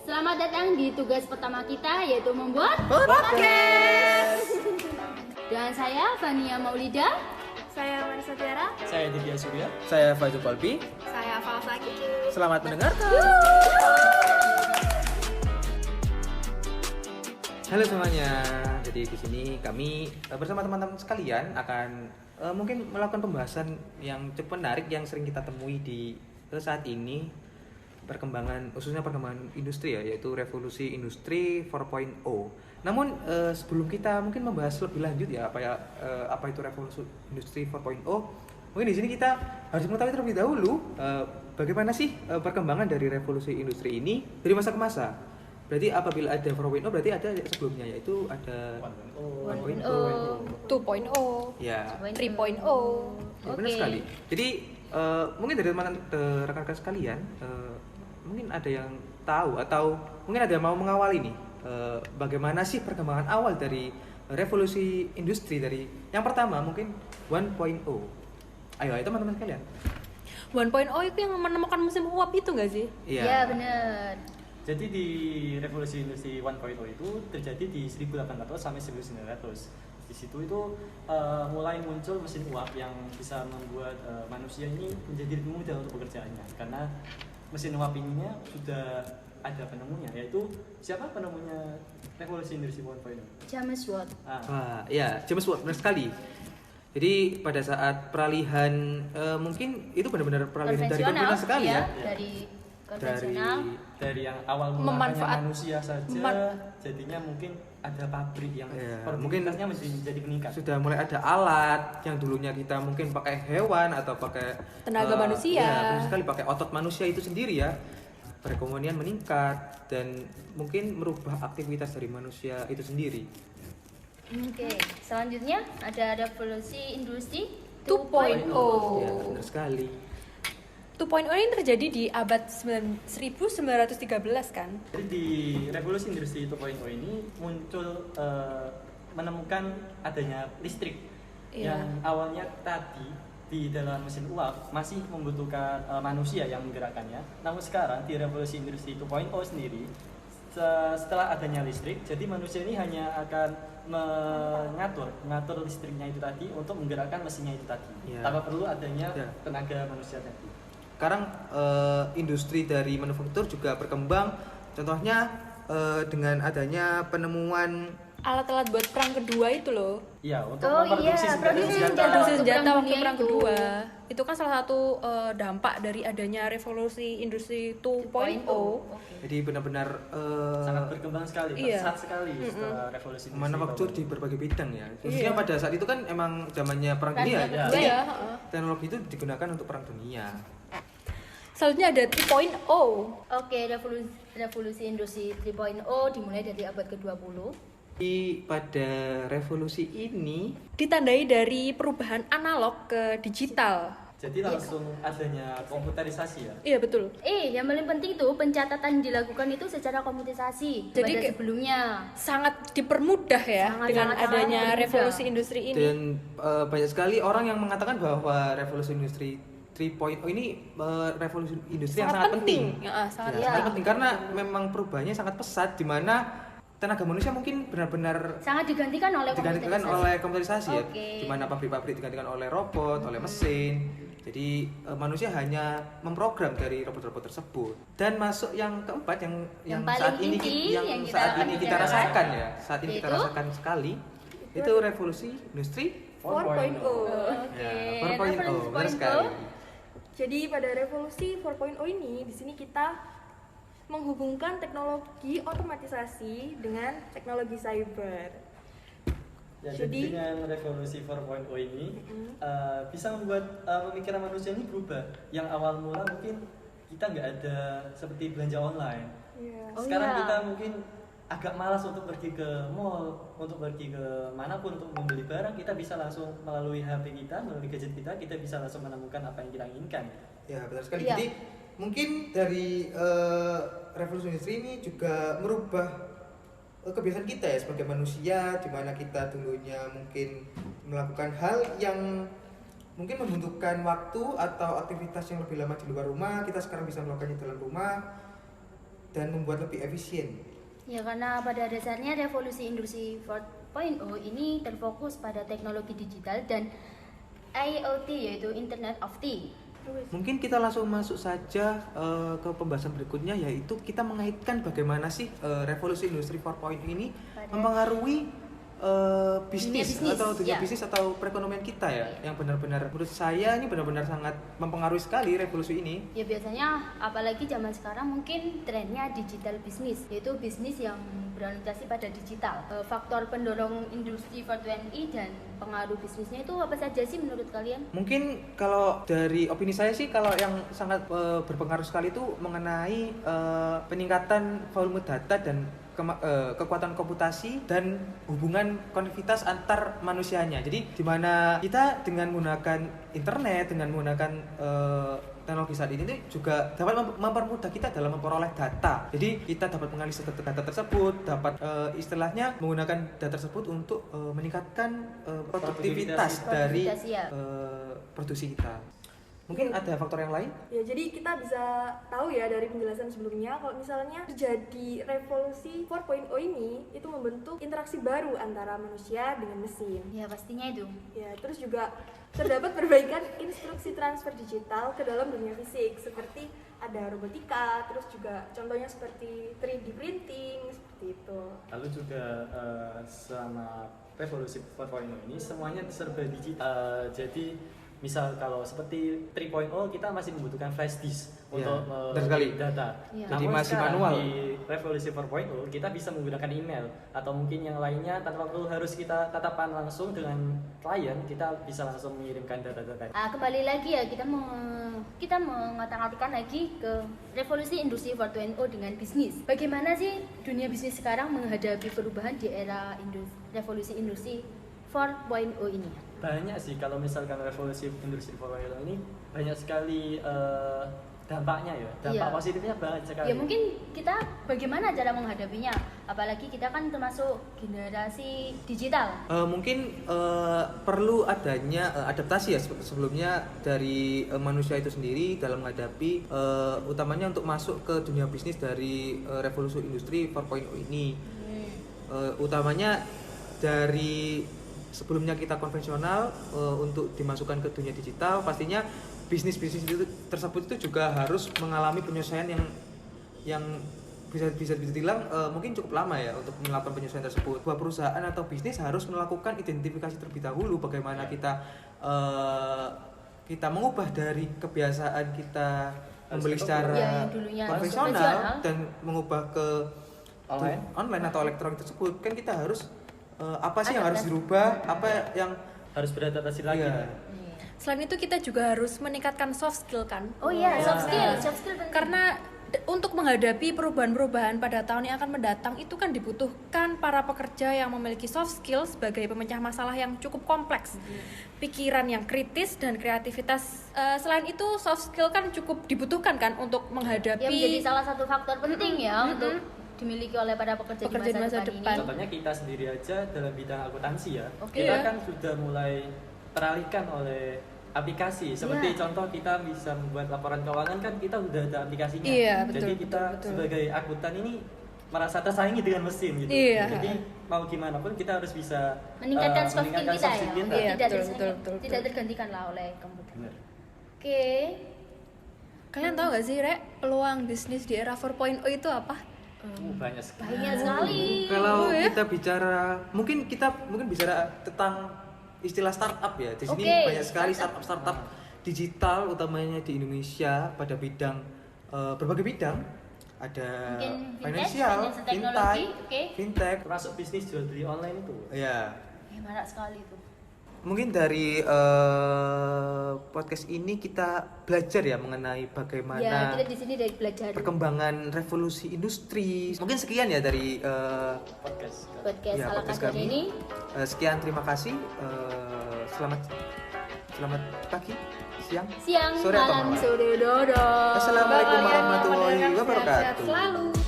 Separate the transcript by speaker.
Speaker 1: Selamat datang di tugas pertama kita, yaitu membuat
Speaker 2: Podcast.
Speaker 1: Dengan saya Fania Maulida.
Speaker 3: Saya Marisa Tiara.
Speaker 4: Saya Divya Surya.
Speaker 2: Saya Faizul Palpi.
Speaker 3: Saya Falsa Kiki.
Speaker 2: Selamat mendengarkan. Halo semuanya. Jadi di sini kami bersama teman-teman sekalian akan mungkin melakukan pembahasan yang cukup menarik yang sering kita temui di saat ini, khususnya perkembangan industri ya, yaitu revolusi industri 4.0. Namun sebelum kita mungkin membahas lebih lanjut ya apa itu revolusi industri 4.0, mungkin di sini kita harus mengetahui terlebih dahulu bagaimana sih perkembangan dari revolusi industri ini dari masa ke masa. Berarti apabila ada 4.0 berarti ada sebelumnya, yaitu ada 1.0,
Speaker 3: 2.0.
Speaker 2: ya,
Speaker 3: 3.0.
Speaker 2: ya benar sekali. Jadi mungkin dari teman rekan-rekan sekalian mungkin ada yang tahu atau mungkin ada yang mau mengawali nih bagaimana sih perkembangan awal dari revolusi industri dari yang pertama mungkin 1.0. Ayo teman-teman sekalian.
Speaker 3: 1.0 itu yang menemukan mesin uap itu nggak sih?
Speaker 1: Ya, benar.
Speaker 4: Jadi di revolusi industri 1.0 itu terjadi di 1800 sampai 1900. Di situ itu mulai muncul mesin uap yang bisa membuat manusia ini menjadi lebih mudah untuk pekerjaannya, karena mesin uap ininya sudah ada penemunya, yaitu siapa penemunya revolusi industri 1.0?
Speaker 1: James Watt.
Speaker 2: Wah, ya, James Watt benar sekali. Jadi pada saat peralihan mungkin itu benar-benar peralihan dari konvensional sekali ya.
Speaker 1: Dari konvensional.
Speaker 4: Dari yang awal mulanya manusia saja, jadinya mungkin ada pabrik yang produktivitasnya menjadi meningkat.
Speaker 2: Sudah mulai ada alat yang dulunya kita mungkin pakai hewan atau pakai
Speaker 3: Tenaga manusia.
Speaker 2: Ya, benar sekali, pakai otot manusia itu sendiri ya. Perekonomian meningkat dan mungkin merubah aktivitas dari manusia itu sendiri.
Speaker 1: Oke, selanjutnya ada revolusi industri
Speaker 3: 2.0.
Speaker 2: Ya, benar sekali.
Speaker 3: 2.0 ini terjadi di abad 1913 kan?
Speaker 4: Jadi di revolusi industri 2.0 ini muncul menemukan adanya listrik yang awalnya tadi di dalam mesin uap masih membutuhkan manusia yang menggerakkannya. Namun sekarang di revolusi industri 2.0 sendiri, setelah adanya listrik, jadi manusia ini hanya akan mengatur listriknya itu tadi untuk menggerakkan mesinnya itu tadi, tanpa perlu adanya tenaga manusia tadi.
Speaker 2: Sekarang industri dari manufaktur juga berkembang, contohnya dengan adanya penemuan
Speaker 3: Alat-alat buat perang kedua itu loh.
Speaker 4: Iya, untuk memproduksi senjata
Speaker 3: waktu perang kedua. Itu kan salah satu dampak dari adanya revolusi industri 2.0.
Speaker 2: Jadi benar-benar
Speaker 4: sangat berkembang sekali, pesat sekali setelah revolusi industri.
Speaker 2: manufaktur di berbagai bidang ya. Khususnya pada saat itu kan emang zamannya perang dunia ya.
Speaker 3: Jadi
Speaker 2: teknologi itu digunakan untuk perang dunia.
Speaker 3: Selanjutnya ada 3.0.
Speaker 1: Oke, revolusi industri 3.0 dimulai dari abad ke-20.
Speaker 2: Pada revolusi ini
Speaker 3: Ditandai dari perubahan analog ke digital.
Speaker 4: Jadi langsung adanya komputerisasi ya.
Speaker 3: Iya betul.
Speaker 1: Yang paling penting tuh pencatatan yang dilakukan itu secara komputerisasi.
Speaker 3: Jadi
Speaker 1: pada sebelumnya
Speaker 3: sangat dipermudah ya dengan adanya revolusi industri ini.
Speaker 2: dan banyak sekali orang yang mengatakan bahwa revolusi industri 3.0 ini revolusi industri yang sangat penting. Sangat penting karena memang perubahannya sangat pesat, di mana tenaga manusia mungkin benar-benar
Speaker 1: sangat digantikan oleh
Speaker 2: komputerisasi ya, di mana pabrik-pabrik digantikan oleh robot, oleh mesin. Jadi manusia hanya memprogram dari robot-robot tersebut. Dan masuk yang keempat yang saat ini kita rasakan ya, saat ini kita rasakan sekali, itu revolusi industri
Speaker 3: 4.0.
Speaker 2: Ya, 4.0 benar sekali.
Speaker 5: Jadi pada revolusi 4.0 ini di sini kita menghubungkan teknologi otomatisasi dengan teknologi cyber.
Speaker 4: Ya, jadi dengan revolusi 4.0 ini bisa membuat pemikiran manusia ini berubah. Yang awal mula mungkin kita nggak ada seperti belanja online. Sekarang kita mungkin agak malas untuk pergi ke mall, untuk pergi ke manapun untuk membeli barang, kita bisa langsung melalui HP kita, melalui gadget kita bisa langsung menemukan apa yang kita inginkan.
Speaker 2: Ya, benar sekali. Jadi mungkin dari revolusi industri ini juga merubah kebiasaan kita ya sebagai manusia, di mana kita dulunya mungkin melakukan hal yang mungkin membutuhkan waktu atau aktivitas yang lebih lama di luar rumah, kita sekarang bisa melakukannya di dalam rumah. dan membuat lebih efisien?
Speaker 1: Ya, karena pada dasarnya revolusi industri 4.0 ini terfokus pada teknologi digital dan IoT, yaitu Internet of Things.
Speaker 2: Mungkin kita langsung masuk saja ke pembahasan berikutnya, yaitu kita mengaitkan bagaimana sih revolusi industri 4.0 ini mempengaruhi bisnis atau dunia bisnis atau perekonomian kita ya, yang benar-benar menurut saya ini benar-benar sangat mempengaruhi sekali revolusi ini.
Speaker 1: Ya, biasanya apalagi zaman sekarang mungkin trennya digital bisnis, yaitu bisnis yang berorientasi pada digital. Faktor pendorong industri 4.0 dan pengaruh bisnisnya itu apa saja sih menurut kalian?
Speaker 2: Mungkin kalau dari opini saya sih, kalau yang sangat berpengaruh sekali itu mengenai peningkatan volume data dan kekuatan komputasi dan hubungan konektivitas antar manusianya. Jadi di mana kita dengan menggunakan internet, dengan menggunakan teknologi saat ini juga dapat mempermudah kita dalam memperoleh data. Jadi kita dapat menganalisis data tersebut, dapat istilahnya menggunakan data tersebut untuk meningkatkan produktivitas dari produksi kita. Mungkin ada faktor yang lain?
Speaker 5: Ya, jadi kita bisa tahu ya dari penjelasan sebelumnya kalau misalnya terjadi revolusi 4.0 ini itu membentuk interaksi baru antara manusia dengan mesin.
Speaker 1: Ya, pastinya itu.
Speaker 5: Ya, terus juga terdapat perbaikan instruksi transfer digital ke dalam dunia fisik seperti ada robotika, terus juga contohnya seperti 3D printing seperti itu.
Speaker 4: Lalu juga selama revolusi 4.0 ini semuanya serba digital. Jadi misal kalau seperti 3.0 kita masih membutuhkan flash disk untuk data.
Speaker 2: Jadi
Speaker 4: Namun
Speaker 2: masih
Speaker 4: sekarang
Speaker 2: manual.
Speaker 4: Di revolusi 4.0 kita bisa menggunakan email atau mungkin yang lainnya tanpa perlu harus kita tatapan langsung dengan klien, kita bisa langsung mengirimkan data-data.
Speaker 1: Kembali lagi ya, kita mengatakan lagi ke revolusi industri 4.0 dengan bisnis. Bagaimana sih dunia bisnis sekarang menghadapi perubahan di era revolusi industri 4.0 ini?
Speaker 4: Banyak sih, kalau misalkan revolusi industri 4.0 ini banyak sekali dampaknya ya, dampak positifnya banyak sekali.
Speaker 1: Ya, mungkin kita bagaimana cara menghadapinya, apalagi kita kan termasuk generasi digital.
Speaker 2: Mungkin perlu adanya adaptasi ya sebelumnya dari manusia itu sendiri dalam menghadapi utamanya untuk masuk ke dunia bisnis dari revolusi industri 4.0 ini. Utamanya dari sebelumnya kita konvensional, untuk dimasukkan ke dunia digital, pastinya bisnis itu tersebut itu juga harus mengalami penyesuaian yang bisa dibilang mungkin cukup lama ya untuk melakukan penyesuaian tersebut. Sebuah perusahaan atau bisnis harus melakukan identifikasi terlebih dahulu bagaimana kita mengubah dari kebiasaan kita membeli secara konvensional dan mengubah ke online atau elektronik tersebut. Kan kita harus apa sih yang harus dirubah, apa yang
Speaker 4: harus beradaptasi lagi.
Speaker 3: Selain itu kita juga harus meningkatkan soft skill kan.
Speaker 1: Soft skill penting.
Speaker 3: Karena untuk menghadapi perubahan-perubahan pada tahun yang akan mendatang itu kan dibutuhkan para pekerja yang memiliki soft skill sebagai pemecah masalah yang cukup kompleks, pikiran yang kritis dan kreativitas. Selain itu soft skill kan cukup dibutuhkan kan untuk menghadapi.
Speaker 1: Ya, menjadi salah satu faktor penting ya untuk dimiliki oleh para pekerja di masa depan ini.
Speaker 4: Contohnya kita sendiri aja dalam bidang akuntansi ya,
Speaker 1: Okay.
Speaker 4: Kita kan sudah mulai teralihkan oleh aplikasi. Seperti contoh kita bisa membuat laporan keuangan kan kita udah ada aplikasinya. Jadi kita sebagai akuntan ini merasa tersaingi dengan mesin gitu. Jadi mau gimana pun kita harus bisa
Speaker 1: meningkatkan soft skill kita ya. Tidak tergantikan lah oleh komputer. Oke.
Speaker 3: Kalian tahu gak sih, Rek, peluang bisnis di era 4.0 itu apa?
Speaker 4: Banyak sekali.
Speaker 2: Kalau kita bicara, mungkin bicara tentang istilah startup ya. Di sini banyak sekali startup digital utamanya di Indonesia pada bidang berbagai bidang. Ada financial, fintech,
Speaker 4: termasuk bisnis jual beli online itu.
Speaker 2: Ya.
Speaker 1: Marak sekali itu.
Speaker 2: Mungkin dari podcast ini kita belajar ya mengenai bagaimana
Speaker 1: kita di sini dari belajar
Speaker 2: perkembangan revolusi industri. Mungkin sekian ya dari
Speaker 4: podcast
Speaker 2: kami ini. Sekian, terima kasih. Selamat pagi, siang,
Speaker 1: sore, malam, sore, dodo.
Speaker 2: Assalamualaikum warahmatullahi wabarakatuh.
Speaker 3: Sehat selalu.